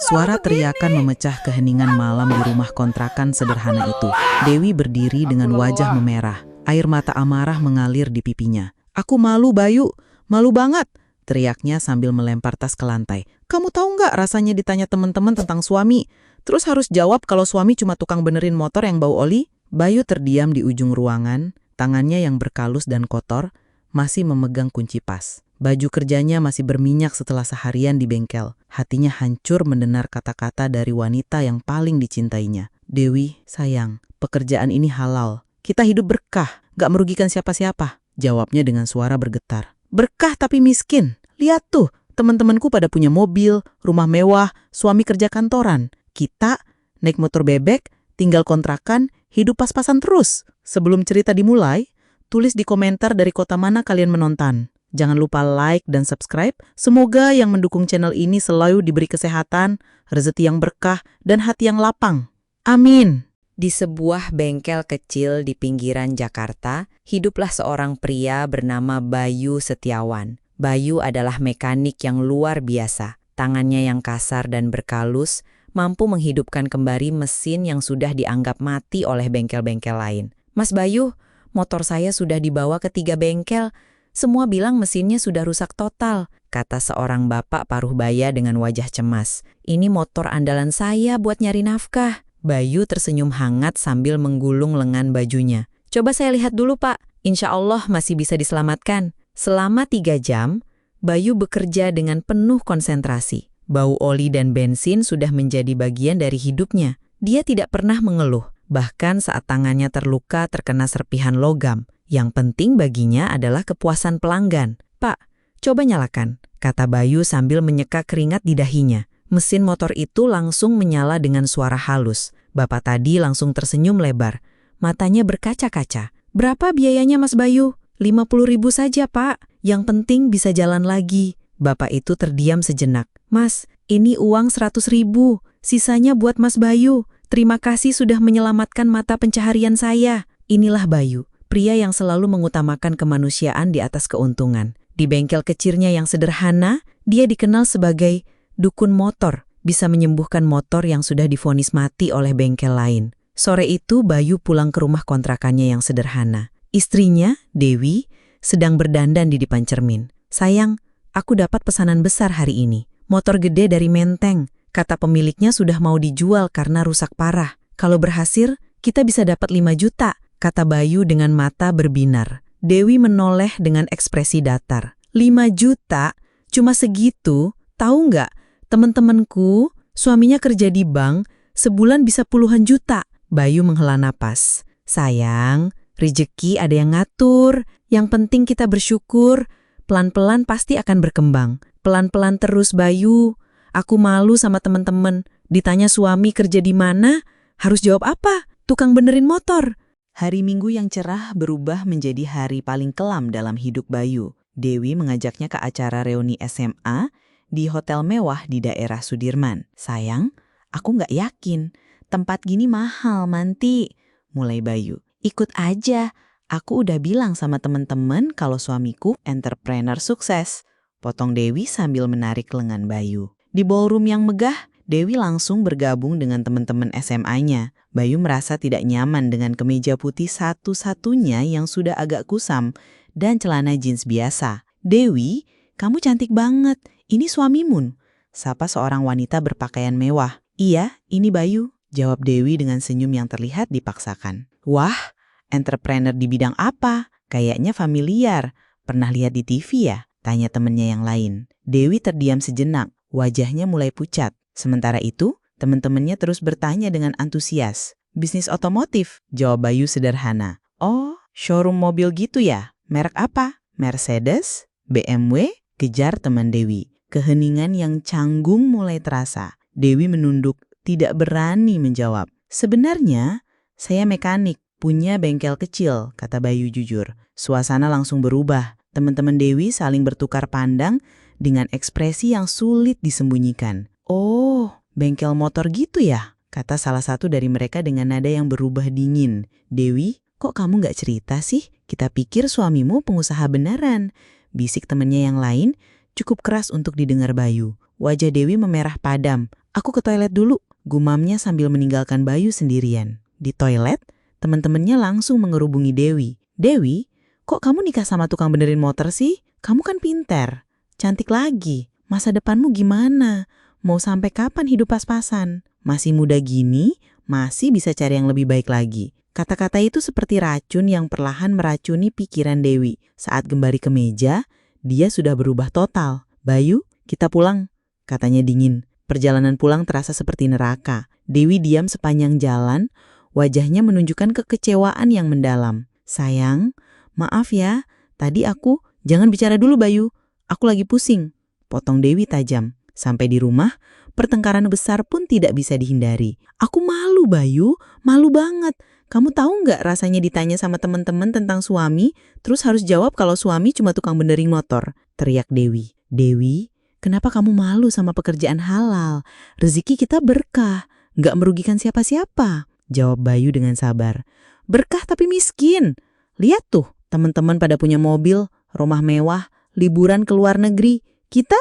Suara teriakan memecah keheningan malam di rumah kontrakan sederhana itu. Dewi berdiri dengan wajah memerah. Air mata amarah mengalir di pipinya. "Aku malu, Bayu. Malu banget," teriaknya sambil melempar tas ke lantai. "Kamu tahu nggak rasanya ditanya teman-teman tentang suami? Terus harus jawab kalau suami cuma tukang benerin motor yang bau oli?" Bayu terdiam di ujung ruangan, tangannya yang berkalus dan kotor masih memegang kunci pas. Baju kerjanya masih berminyak setelah seharian di bengkel. Hatinya hancur mendengar kata-kata dari wanita yang paling dicintainya. "Dewi, sayang, pekerjaan ini halal. Kita hidup berkah, gak merugikan siapa-siapa," jawabnya dengan suara bergetar. "Berkah tapi miskin. Lihat tuh, teman-temanku pada punya mobil, rumah mewah, suami kerja kantoran. Kita naik motor bebek, tinggal kontrakan, hidup pas-pasan terus." Sebelum cerita dimulai, tulis di komentar dari kota mana kalian menonton. Jangan lupa like dan subscribe. Semoga yang mendukung channel ini selalu diberi kesehatan, rezeki yang berkah, dan hati yang lapang. Amin. Di sebuah bengkel kecil di pinggiran Jakarta, hiduplah seorang pria bernama Bayu Setiawan. Bayu adalah mekanik yang luar biasa. Tangannya yang kasar dan berkalus mampu menghidupkan kembali mesin yang sudah dianggap mati oleh bengkel-bengkel lain. "Mas Bayu, motor saya sudah dibawa ke 3 bengkel. Semua bilang mesinnya sudah rusak total," kata seorang bapak paruh baya dengan wajah cemas. "Ini motor andalan saya buat nyari nafkah." Bayu tersenyum hangat sambil menggulung lengan bajunya. "Coba saya lihat dulu, Pak. Insya Allah masih bisa diselamatkan." Selama 3 jam, Bayu bekerja dengan penuh konsentrasi. Bau oli dan bensin sudah menjadi bagian dari hidupnya. Dia tidak pernah mengeluh, bahkan saat tangannya terluka terkena serpihan logam. Yang penting baginya adalah kepuasan pelanggan. "Pak, coba nyalakan," kata Bayu sambil menyeka keringat di dahinya. Mesin motor itu langsung menyala dengan suara halus. Bapak tadi langsung tersenyum lebar. Matanya berkaca-kaca. "Berapa biayanya, Mas Bayu?" 50.000 saja, Pak. Yang penting bisa jalan lagi." Bapak itu terdiam sejenak. "Mas, ini uang 100.000. Sisanya buat Mas Bayu. Terima kasih sudah menyelamatkan mata pencaharian saya." Inilah Bayu, pria yang selalu mengutamakan kemanusiaan di atas keuntungan. Di bengkel kecilnya yang sederhana, dia dikenal sebagai dukun motor, bisa menyembuhkan motor yang sudah divonis mati oleh bengkel lain. Sore itu Bayu pulang ke rumah kontrakannya yang sederhana. Istrinya, Dewi, sedang berdandan di depan cermin. "Sayang, aku dapat pesanan besar hari ini. Motor gede dari Menteng. Kata pemiliknya sudah mau dijual karena rusak parah. Kalau berhasil, kita bisa dapat 5 juta. Kata Bayu dengan mata berbinar. Dewi menoleh dengan ekspresi datar. 5 juta? Cuma segitu? Tahu nggak, teman-temanku, suaminya kerja di bank, sebulan bisa puluhan juta. Bayu menghela napas. "Sayang, rezeki ada yang ngatur. Yang penting kita bersyukur. Pelan-pelan pasti akan berkembang. Pelan-pelan terus, Bayu. Aku malu sama teman-teman. Ditanya suami kerja di mana, harus jawab apa? Tukang benerin motor." Hari Minggu yang cerah berubah menjadi hari paling kelam dalam hidup Bayu. Dewi mengajaknya ke acara reuni SMA di hotel mewah di daerah Sudirman. "Sayang, aku nggak yakin. Tempat gini mahal, Manti," mulai Bayu. "Ikut aja. Aku udah bilang sama teman-teman kalau suamiku entrepreneur sukses," potong Dewi sambil menarik lengan Bayu. Di ballroom yang megah, Dewi langsung bergabung dengan teman-teman SMA-nya. Bayu merasa tidak nyaman dengan kemeja putih satu-satunya yang sudah agak kusam dan celana jeans biasa. "Dewi, kamu cantik banget. Ini suamimu?" sapa seorang wanita berpakaian mewah. "Iya, ini Bayu," jawab Dewi dengan senyum yang terlihat dipaksakan. "Wah, entrepreneur di bidang apa? Kayaknya familiar. Pernah lihat di TV ya?" tanya temennya yang lain. Dewi terdiam sejenak, wajahnya mulai pucat. Sementara itu, teman-temannya terus bertanya dengan antusias. "Bisnis otomotif," jawab Bayu sederhana. "Oh, showroom mobil gitu ya? Merek apa? Mercedes? BMW?" kejar teman Dewi. Keheningan yang canggung mulai terasa. Dewi menunduk, tidak berani menjawab. "Sebenarnya, saya mekanik, punya bengkel kecil," kata Bayu jujur. Suasana langsung berubah. Teman-teman Dewi saling bertukar pandang dengan ekspresi yang sulit disembunyikan. "Oh, bengkel motor gitu ya?" kata salah satu dari mereka dengan nada yang berubah dingin. "Dewi, kok kamu nggak cerita sih? Kita pikir suamimu pengusaha beneran," bisik temannya yang lain, cukup keras untuk didengar Bayu. Wajah Dewi memerah padam. Aku ke toilet dulu, gumamnya sambil meninggalkan Bayu sendirian. Di toilet, teman-temannya langsung mengerubungi Dewi. Dewi, kok kamu nikah sama tukang benerin motor sih? Kamu kan pinter, cantik lagi. Masa depanmu gimana? Mau sampai kapan hidup pas-pasan? Masih muda gini, masih bisa cari yang lebih baik lagi. Kata-kata itu seperti racun yang perlahan meracuni pikiran Dewi. Saat gembari ke meja, dia sudah berubah total. Bayu, kita pulang, katanya dingin. Perjalanan pulang terasa seperti neraka. Dewi diam sepanjang jalan, wajahnya menunjukkan kekecewaan yang mendalam. Sayang, maaf ya, tadi aku... Jangan bicara dulu Bayu, aku lagi pusing. Potong Dewi tajam. Sampai di rumah, pertengkaran besar pun tidak bisa dihindari. Aku malu Bayu, malu banget. Kamu tahu nggak rasanya ditanya sama teman-teman tentang suami, terus harus jawab kalau suami cuma tukang benerin motor? Teriak Dewi. Dewi, kenapa kamu malu sama pekerjaan halal? Rezeki kita berkah, nggak merugikan siapa-siapa. Jawab Bayu dengan sabar. Berkah tapi miskin. Lihat tuh, teman-teman pada punya mobil, rumah mewah, liburan ke luar negeri. Kita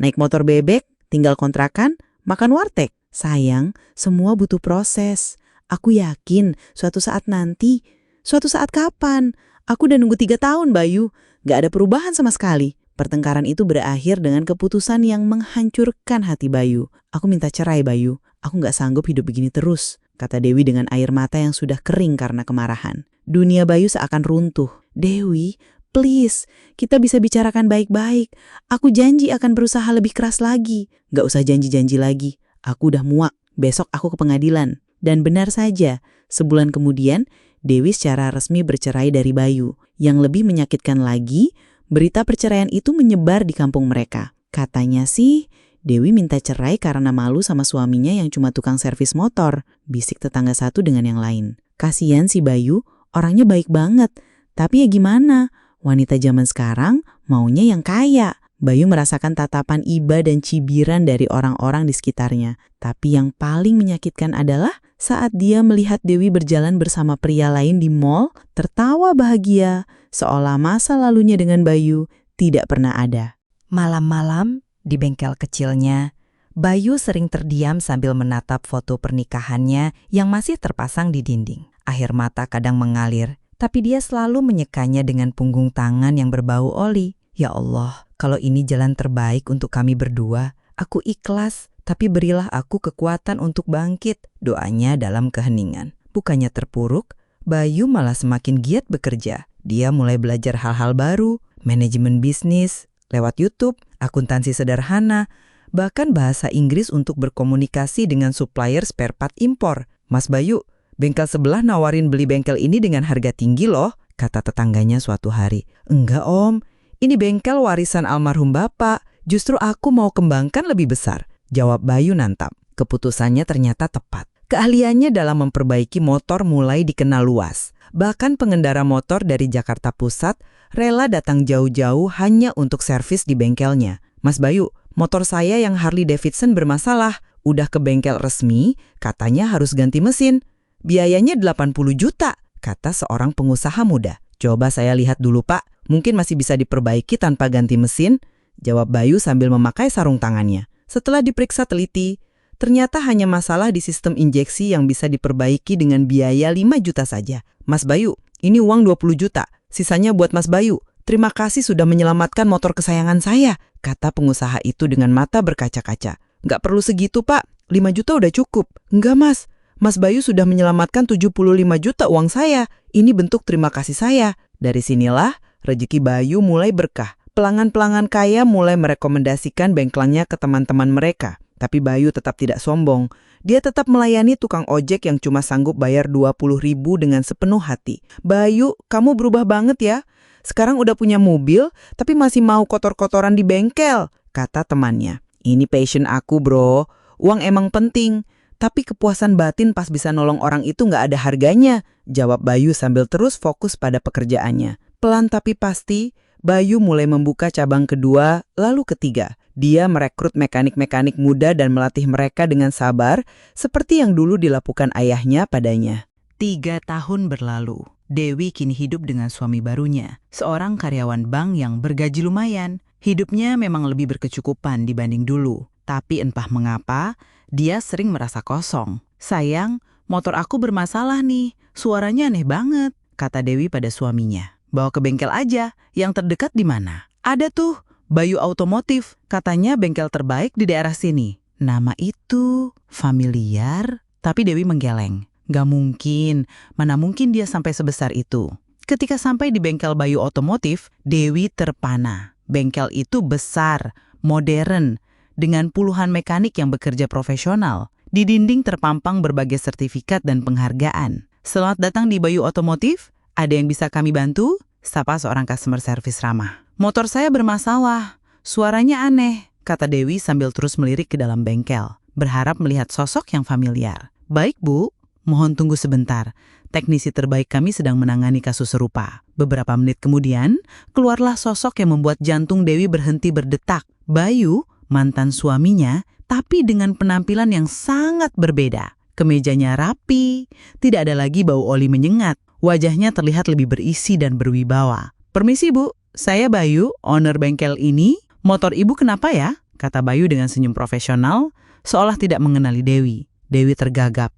naik motor bebek, tinggal kontrakan, makan warteg. Sayang, semua butuh proses. Aku yakin suatu saat nanti, suatu saat kapan? Aku udah nunggu 3 tahun Bayu, gak ada perubahan sama sekali. Pertengkaran itu berakhir dengan keputusan yang menghancurkan hati Bayu. Aku minta cerai Bayu, aku gak sanggup hidup begini terus, kata Dewi dengan air mata yang sudah kering karena kemarahan. Dunia Bayu seakan runtuh. Dewi, please, kita bisa bicarakan baik-baik. Aku janji akan berusaha lebih keras lagi. Gak usah janji-janji lagi. Aku udah muak. Besok aku ke pengadilan. Dan benar saja, sebulan kemudian, Dewi secara resmi bercerai dari Bayu. Yang lebih menyakitkan lagi, berita perceraian itu menyebar di kampung mereka. Katanya sih, Dewi minta cerai karena malu sama suaminya yang cuma tukang servis motor. Bisik tetangga satu dengan yang lain. Kasian si Bayu, orangnya baik banget. Tapi ya gimana? Wanita zaman sekarang maunya yang kaya. Bayu merasakan tatapan iba dan cibiran dari orang-orang di sekitarnya. Tapi yang paling menyakitkan adalah saat dia melihat Dewi berjalan bersama pria lain di mall, tertawa bahagia, seolah masa lalunya dengan Bayu tidak pernah ada. Malam-malam, di bengkel kecilnya, Bayu sering terdiam sambil menatap foto pernikahannya yang masih terpasang di dinding. Air mata kadang mengalir, tapi dia selalu menyekanya dengan punggung tangan yang berbau oli. Ya Allah, kalau ini jalan terbaik untuk kami berdua, aku ikhlas, tapi berilah aku kekuatan untuk bangkit. Doanya dalam keheningan. Bukannya terpuruk, Bayu malah semakin giat bekerja. Dia mulai belajar hal-hal baru, manajemen bisnis, lewat YouTube, akuntansi sederhana, bahkan bahasa Inggris untuk berkomunikasi dengan supplier spare part impor. Mas Bayu, bengkel sebelah nawarin beli bengkel ini dengan harga tinggi loh, kata tetangganya suatu hari. Enggak om, ini bengkel warisan almarhum bapak, justru aku mau kembangkan lebih besar, jawab Bayu nantap. Keputusannya ternyata tepat. Keahliannya dalam memperbaiki motor mulai dikenal luas. Bahkan pengendara motor dari Jakarta Pusat rela datang jauh-jauh hanya untuk servis di bengkelnya. Mas Bayu, motor saya yang Harley Davidson bermasalah, udah ke bengkel resmi, katanya harus ganti mesin. Biayanya 80 juta, kata seorang pengusaha muda. Coba saya lihat dulu pak, mungkin masih bisa diperbaiki tanpa ganti mesin, jawab Bayu sambil memakai sarung tangannya. Setelah diperiksa teliti, ternyata hanya masalah di sistem injeksi yang bisa diperbaiki dengan biaya 5 juta saja. Mas Bayu, ini uang 20 juta, sisanya buat Mas Bayu. Terima kasih sudah menyelamatkan motor kesayangan saya, kata pengusaha itu dengan mata berkaca-kaca. Nggak perlu segitu pak, 5 juta udah cukup. Enggak mas, Mas Bayu sudah menyelamatkan 75 juta uang saya. Ini bentuk terima kasih saya. Dari sinilah rezeki Bayu mulai berkah. Pelanggan-pelanggan kaya mulai merekomendasikan bengkelnya ke teman-teman mereka. Tapi Bayu tetap tidak sombong. Dia tetap melayani tukang ojek yang cuma sanggup bayar 20.000 dengan sepenuh hati. Bayu, kamu berubah banget ya. Sekarang udah punya mobil, tapi masih mau kotor-kotoran di bengkel, kata temannya. Ini passion aku bro. Uang emang penting. Tapi kepuasan batin pas bisa nolong orang itu nggak ada harganya, jawab Bayu sambil terus fokus pada pekerjaannya. Pelan tapi pasti, Bayu mulai membuka cabang kedua, lalu ketiga. Dia merekrut mekanik-mekanik muda dan melatih mereka dengan sabar, seperti yang dulu dilakukan ayahnya padanya. 3 tahun berlalu, Dewi kini hidup dengan suami barunya, seorang karyawan bank yang bergaji lumayan. Hidupnya memang lebih berkecukupan dibanding dulu. Tapi entah mengapa, dia sering merasa kosong. Sayang, motor aku bermasalah nih, suaranya aneh banget, kata Dewi pada suaminya. Bawa ke bengkel aja, yang terdekat di mana? Ada tuh, Bayu Otomotif, katanya bengkel terbaik di daerah sini. Nama itu familiar, tapi Dewi menggeleng. Gak mungkin, mana mungkin dia sampai sebesar itu. Ketika sampai di bengkel Bayu Otomotif, Dewi terpana. Bengkel itu besar, modern, dengan puluhan mekanik yang bekerja profesional. Di dinding terpampang berbagai sertifikat dan penghargaan. Selamat datang di Bayu Otomotif, ada yang bisa kami bantu? Sapa seorang customer service ramah. Motor saya bermasalah, suaranya aneh, kata Dewi sambil terus melirik ke dalam bengkel, berharap melihat sosok yang familiar. Baik Bu, mohon tunggu sebentar. Teknisi terbaik kami sedang menangani kasus serupa. Beberapa menit kemudian, keluarlah sosok yang membuat jantung Dewi berhenti berdetak. Bayu, mantan suaminya, tapi dengan penampilan yang sangat berbeda. Kemejanya rapi, tidak ada lagi bau oli menyengat. Wajahnya terlihat lebih berisi dan berwibawa. Permisi Bu, saya Bayu, owner bengkel ini. Motor Ibu kenapa ya? Kata Bayu dengan senyum profesional, seolah tidak mengenali Dewi. Dewi tergagap.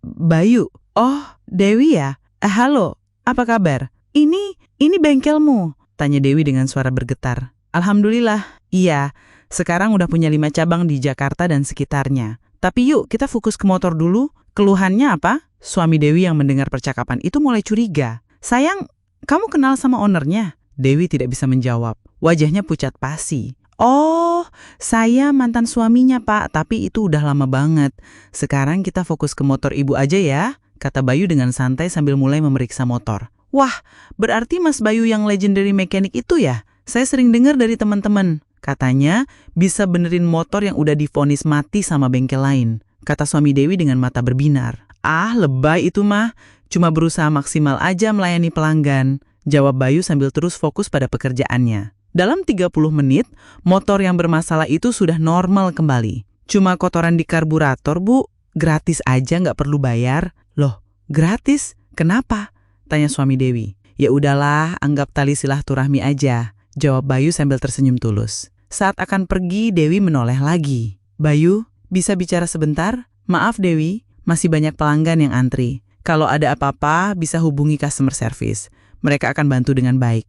Bayu, oh Dewi ya? Halo, apa kabar? Ini bengkelmu, tanya Dewi dengan suara bergetar. Alhamdulillah, iya. Sekarang udah punya 5 cabang di Jakarta dan sekitarnya. Tapi yuk kita fokus ke motor dulu. Keluhannya apa? Suami Dewi yang mendengar percakapan itu mulai curiga. Sayang, kamu kenal sama ownernya? Dewi tidak bisa menjawab. Wajahnya pucat pasi. Oh, saya mantan suaminya Pak, tapi itu udah lama banget. Sekarang kita fokus ke motor Ibu aja ya, kata Bayu dengan santai sambil mulai memeriksa motor. Wah, berarti Mas Bayu yang legendary mechanic itu ya? Saya sering dengar dari teman-teman. Katanya bisa benerin motor yang udah divonis mati sama bengkel lain, kata suami Dewi dengan mata berbinar. Ah, lebay itu mah. Cuma berusaha maksimal aja melayani pelanggan, jawab Bayu sambil terus fokus pada pekerjaannya. Dalam 30 menit, motor yang bermasalah itu sudah normal kembali. Cuma kotoran di karburator, Bu. Gratis aja, nggak perlu bayar. Loh, gratis? Kenapa? Tanya suami Dewi. Ya udahlah, anggap tali silaturahmi aja, jawab Bayu sambil tersenyum tulus. Saat akan pergi, Dewi menoleh lagi. Bayu, bisa bicara sebentar? Maaf Dewi, masih banyak pelanggan yang antri. Kalau ada apa-apa, bisa hubungi customer service. Mereka akan bantu dengan baik.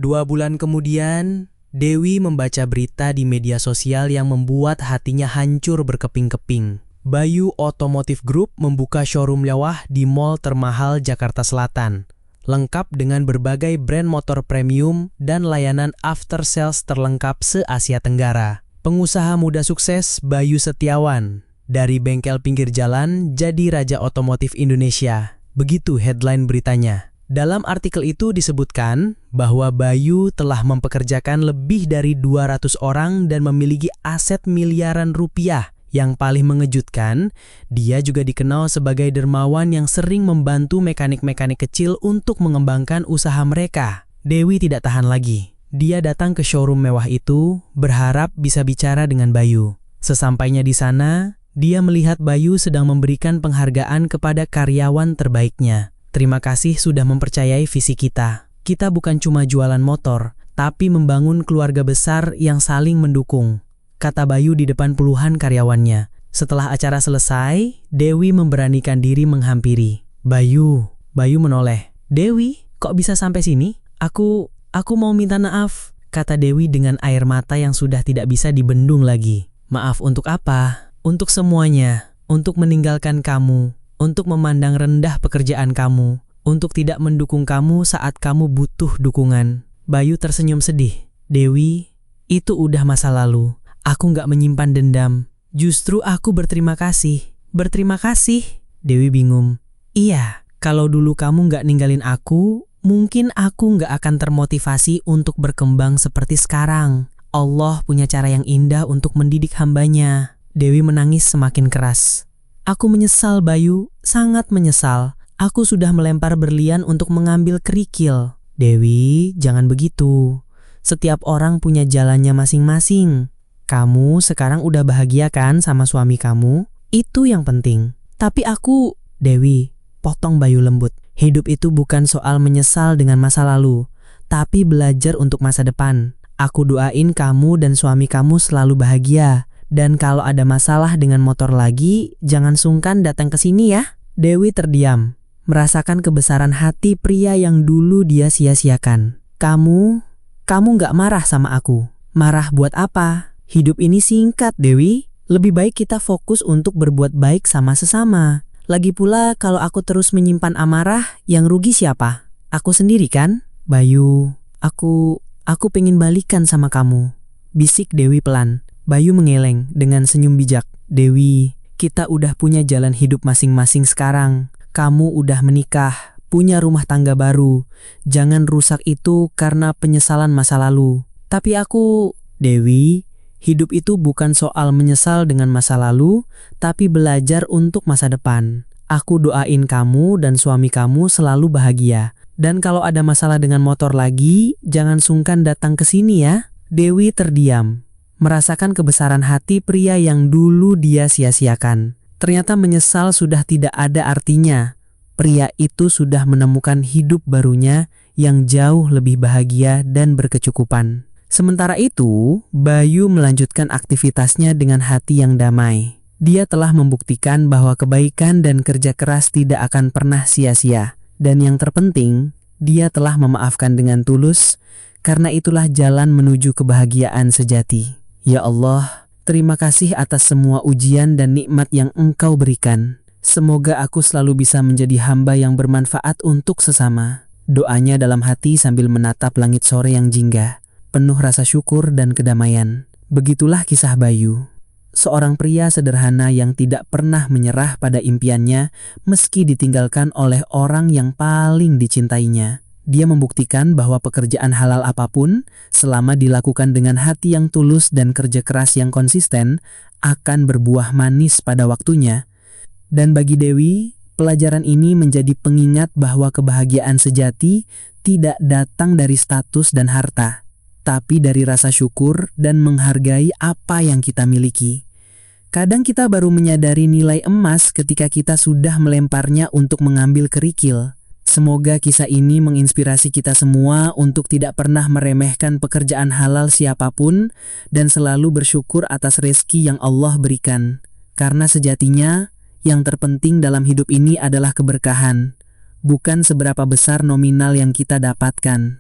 2 bulan kemudian, Dewi membaca berita di media sosial yang membuat hatinya hancur berkeping-keping. Bayu Otomotif Group membuka showroom mewah di Mall Termahal Jakarta Selatan, lengkap dengan berbagai brand motor premium dan layanan after sales terlengkap se-Asia Tenggara. Pengusaha muda sukses Bayu Setiawan, dari bengkel pinggir jalan jadi Raja Otomotif Indonesia. Begitu headline beritanya. Dalam artikel itu disebutkan bahwa Bayu telah mempekerjakan lebih dari 200 orang dan memiliki aset miliaran rupiah. Yang paling mengejutkan, dia juga dikenal sebagai dermawan yang sering membantu mekanik-mekanik kecil untuk mengembangkan usaha mereka. Dewi tidak tahan lagi. Dia datang ke showroom mewah itu, berharap bisa bicara dengan Bayu. Sesampainya di sana, dia melihat Bayu sedang memberikan penghargaan kepada karyawan terbaiknya. Terima kasih sudah mempercayai visi kita. Kita bukan cuma jualan motor, tapi membangun keluarga besar yang saling mendukung, kata Bayu di depan puluhan karyawannya. Setelah acara selesai, Dewi memberanikan diri menghampiri. Bayu menoleh. Dewi, kok bisa sampai sini? Aku mau minta maaf, kata Dewi dengan air mata yang sudah tidak bisa dibendung lagi. Maaf untuk apa? Untuk semuanya. Untuk meninggalkan kamu. Untuk memandang rendah pekerjaan kamu. Untuk tidak mendukung kamu saat kamu butuh dukungan. Bayu tersenyum sedih. Dewi, itu udah masa lalu. Aku nggak menyimpan dendam. Justru aku berterima kasih. Berterima kasih? Dewi bingung. Iya, kalau dulu kamu nggak ninggalin aku, mungkin aku nggak akan termotivasi untuk berkembang seperti sekarang. Allah punya cara yang indah untuk mendidik hambanya. Dewi menangis semakin keras. Aku menyesal Bayu, sangat menyesal. Aku sudah melempar berlian untuk mengambil kerikil. Dewi, jangan begitu. Setiap orang punya jalannya masing-masing. Kamu sekarang udah bahagia kan sama suami kamu? Itu yang penting. Tapi aku... Dewi, potong Bayu lembut. Hidup itu bukan soal menyesal dengan masa lalu, tapi belajar untuk masa depan. Aku doain kamu dan suami kamu selalu bahagia Dan kalau ada masalah dengan motor lagi, jangan sungkan datang ke sini ya. Dewi terdiam, merasakan kebesaran hati pria yang dulu dia sia-siakan. Kamu nggak marah sama aku. Marah buat apa? Hidup ini singkat, Dewi. Lebih baik kita fokus untuk berbuat baik sama sesama. Lagi pula kalau aku terus menyimpan amarah, yang rugi siapa? Aku sendiri kan? Bayu, aku pengen balikan sama kamu. Bisik Dewi pelan. Bayu mengeleng dengan senyum bijak. Dewi, kita udah punya jalan hidup masing-masing sekarang. Kamu udah menikah, punya rumah tangga baru. Jangan rusak itu karena penyesalan masa lalu. Tapi Dewi, hidup itu bukan soal menyesal dengan masa lalu, tapi belajar untuk masa depan. Aku doain kamu dan suami kamu selalu bahagia. Dan kalau ada masalah dengan motor lagi, jangan sungkan datang ke sini ya. Dewi terdiam, merasakan kebesaran hati pria yang dulu dia sia-siakan. Ternyata menyesal sudah tidak ada artinya. Pria itu sudah menemukan hidup barunya yang jauh lebih bahagia dan berkecukupan. Sementara itu, Bayu melanjutkan aktivitasnya dengan hati yang damai. Dia telah membuktikan bahwa kebaikan dan kerja keras tidak akan pernah sia-sia. Dan yang terpenting, dia telah memaafkan dengan tulus, karena itulah jalan menuju kebahagiaan sejati. Ya Allah, terima kasih atas semua ujian dan nikmat yang Engkau berikan. Semoga aku selalu bisa menjadi hamba yang bermanfaat untuk sesama. Doanya dalam hati sambil menatap langit sore yang jingga, penuh rasa syukur dan kedamaian. Begitulah kisah Bayu. Seorang pria sederhana yang tidak pernah menyerah pada impiannya meski ditinggalkan oleh orang yang paling dicintainya. Dia membuktikan bahwa pekerjaan halal apapun, selama dilakukan dengan hati yang tulus dan kerja keras yang konsisten, akan berbuah manis pada waktunya. Dan bagi Dewi, pelajaran ini menjadi pengingat bahwa kebahagiaan sejati tidak datang dari status dan harta, tapi dari rasa syukur dan menghargai apa yang kita miliki. Kadang kita baru menyadari nilai emas ketika kita sudah melemparnya untuk mengambil kerikil. Semoga kisah ini menginspirasi kita semua untuk tidak pernah meremehkan pekerjaan halal siapapun dan selalu bersyukur atas rezeki yang Allah berikan. Karena sejatinya, yang terpenting dalam hidup ini adalah keberkahan, bukan seberapa besar nominal yang kita dapatkan.